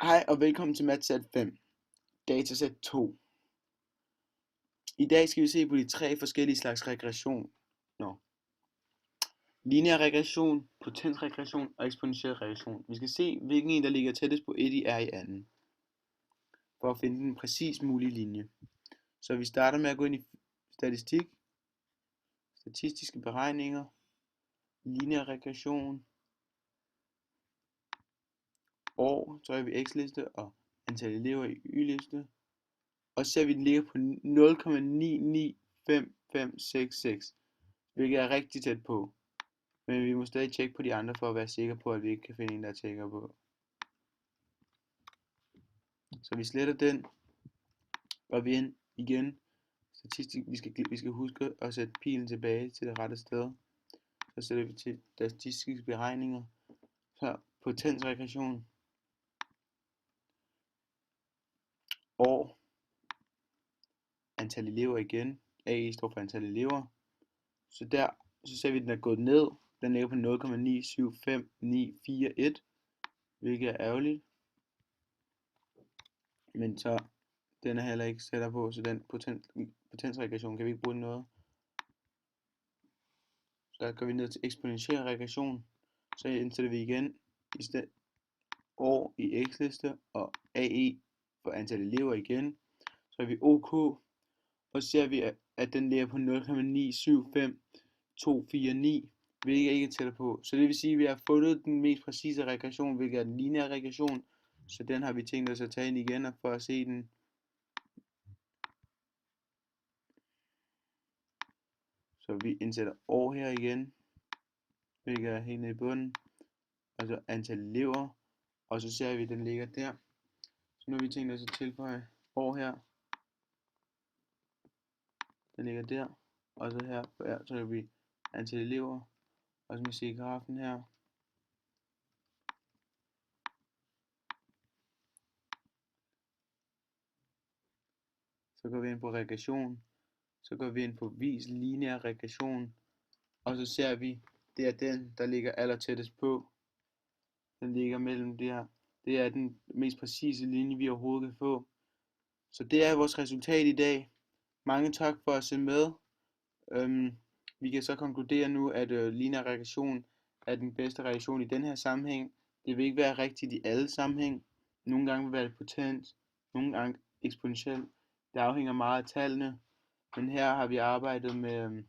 Hej og velkommen til MATSAT 5, datasæt 2. I dag skal vi se på de tre forskellige slags regression. Lineær regression, potensregression og eksponentiel regression. Vi skal se, hvilken en der ligger tættest på et i er i anden, for at finde den præcis mulige linje. Så vi starter med at gå ind i statistik, statistiske beregninger, lineær regression, år, så er vi x-liste og antal elever i y-liste. Og så ser vi, at den ligger på 0,995566, hvilket er rigtig tæt på. Men vi må stadig tjekke på de andre for at være sikre på, at vi ikke kan finde en, der er tættere på. Så vi sletter den, og vi ind igen. Statistik, vi skal huske at sætte pilen tilbage til det rette sted. Så sætter vi til statistiske beregninger. Så potensregression. År. Antal elever igen. A står for antal elever. Så ser vi, at den er gået ned. Den ligger på 0,975941, hvilket er ærgerligt. Men så den er heller ikke sætter på, så den potensregression kan vi ikke bruge noget. Så går vi ned til eksponentiel regression. Så indsætter vi igen i stedet år i x-liste og AE for antal elever igen. Så er vi OK, og så ser vi, at den ligger på 0,975249, hvilket ikke er tættere på. Så det vil sige, at vi har fundet den mest præcise regression, hvilket er den lineære regression. Så den har vi tænkt os at tage ind igen for at se den. Så vi indsætter år her igen, hvilket er helt nede i bunden, og så antal elever, og så ser vi, at den ligger der. Så nu har vi tænkt os at tilføje år her. Den ligger der, og så her trykker vi antal elever, og så kan vi se grafen her. Så går vi ind på regression, så går vi ind på vis lineær regression, og så ser vi, det er den, der ligger allertættest på. Den ligger mellem det her. Det er den mest præcise linje, vi overhovedet kan få. Så det er vores resultat i dag. Mange tak for at se med. Vi kan så konkludere nu, at lineær regression er den bedste regression i den her sammenhæng. Det vil ikke være rigtigt i alle sammenhæng. Nogle gange vil det være potent, nogle gange eksponentielt. Det afhænger meget af tallene. Men her har vi arbejdet med